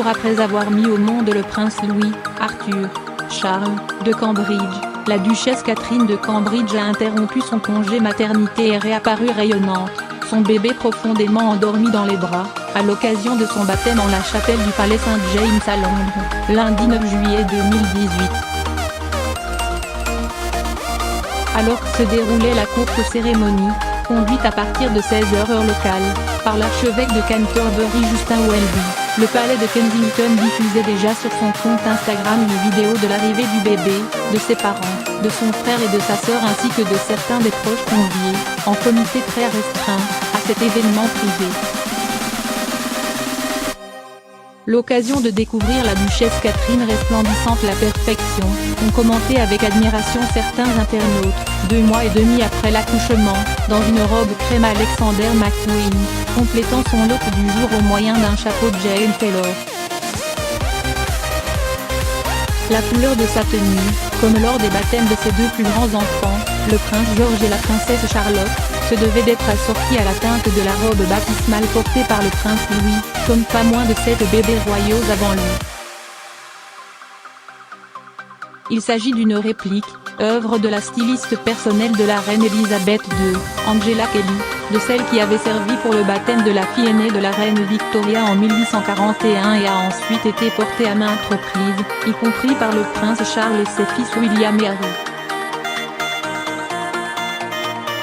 jours après avoir mis au monde le prince Louis, Arthur, Charles, de Cambridge, la duchesse Catherine de Cambridge a interrompu son congé maternité et réapparue rayonnante, son bébé profondément endormi dans les bras, à l'occasion de son baptême en la chapelle du Palais Saint-James à Londres, lundi 9 juillet 2018. Alors que se déroulait la courte cérémonie, conduite à partir de 16h heure locale, par l'archevêque de Canterbury Justin Welby, le palais de Kensington diffusait déjà sur son compte Instagram une vidéo de l'arrivée du bébé, de ses parents, de son frère et de sa sœur ainsi que de certains des proches conviés, en comité très restreint, à cet événement privé. L'occasion de découvrir la duchesse Catherine resplendissante la perfection, ont commenté avec admiration certains internautes, 2 mois et demi après l'accouchement, dans une robe crème Alexander McQueen, complétant son look du jour au moyen d'un chapeau de Jane Taylor. La couleur de sa tenue, comme lors des baptêmes de ses 2 plus grands enfants, le prince George et la princesse Charlotte, se devait d'être assortie à la teinte de la robe baptismale portée par le prince Louis, comme pas moins de 7 bébés royaux avant lui. Il s'agit d'une réplique, œuvre de la styliste personnelle de la reine Elisabeth II, Angela Kelly, de celle qui avait servi pour le baptême de la fille aînée de la reine Victoria en 1841 et a ensuite été portée à maintes reprises, y compris par le prince Charles et ses fils William et Harry.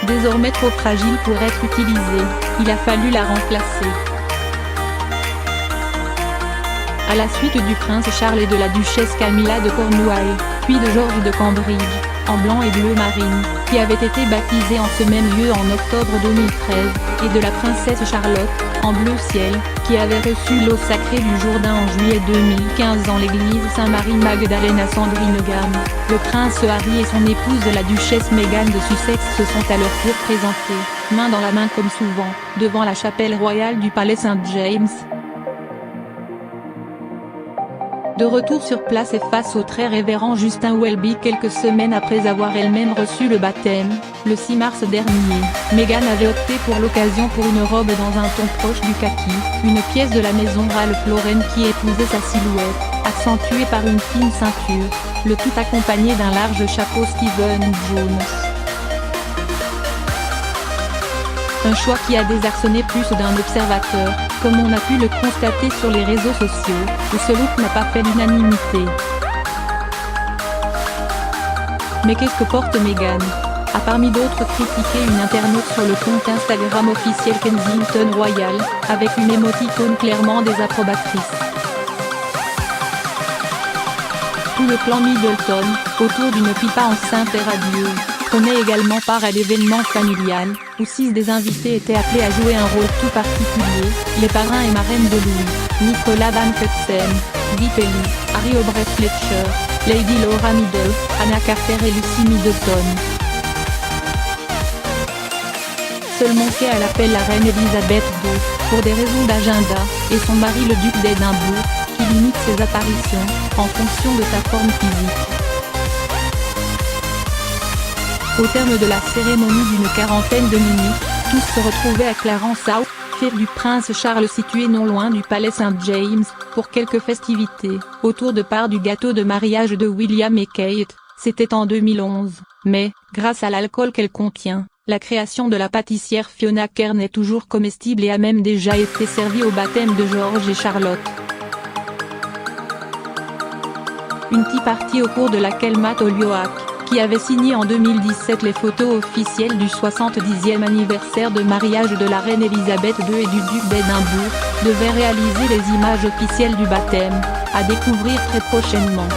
Désormais trop fragile pour être utilisée, il a fallu la remplacer. À la suite du prince Charles et de la duchesse Camilla de Cornouailles, puis de George de Cambridge, en blanc et bleu marine, qui avait été baptisé en ce même lieu en octobre 2013, et de la princesse Charlotte, en bleu ciel, qui avait reçu l'eau sacrée du Jourdain en juillet 2015 dans l'église Saint-Marie-Magdalène à Sandringham, le prince Harry et son épouse la duchesse Meghan de Sussex se sont à leur tour présentés, main dans la main comme souvent, devant la chapelle royale du Palais Saint-James. De retour sur place et face au très révérend Justin Welby quelques semaines après avoir elle-même reçu le baptême, le 6 mars dernier, Meghan avait opté pour l'occasion pour une robe dans un ton proche du kaki, une pièce de la maison Ralph Lauren qui épousait sa silhouette, accentuée par une fine ceinture, le tout accompagné d'un large chapeau Stephen Jones. Un choix qui a désarçonné plus d'un observateur, comme on a pu le constater sur les réseaux sociaux, où ce look n'a pas fait l'unanimité. Mais qu'est-ce que porte Meghan ? A parmi d'autres critiqué une internaute sur le compte Instagram officiel Kensington Royal, avec une émoticône clairement désapprobatrice. Tout le clan Middleton, autour d'une pipa enceinte et radieuse, prenait également part à l'événement familial, où 6 des invités étaient appelés à jouer un rôle tout particulier, les parrains et marraines de Louis, Nicolas Van Cutsem, Guy Pelly, Harry Aubrey Fletcher, Lady Laura Meadows, Anna Carter et Lucy Middleton. Seul manquait à l'appel la reine Elisabeth II, pour des raisons d'agenda, et son mari le duc d'Édimbourg, qui limite ses apparitions, en fonction de sa forme physique. Au terme de la cérémonie d'une quarantaine de minutes, tous se retrouvaient à Clarence House, fief du prince Charles situé non loin du palais Saint-James, pour quelques festivités, autour de part du gâteau de mariage de William et Kate, c'était en 2011, mais, grâce à l'alcool qu'elle contient, la création de la pâtissière Fiona Kern est toujours comestible et a même déjà été servie au baptême de George et Charlotte. Une tea party au cours de laquelle Matt Holyoake, qui avait signé en 2017 les photos officielles du 70e anniversaire de mariage de la reine Elisabeth II et du duc d'Édimbourg, devait réaliser les images officielles du baptême, à découvrir très prochainement.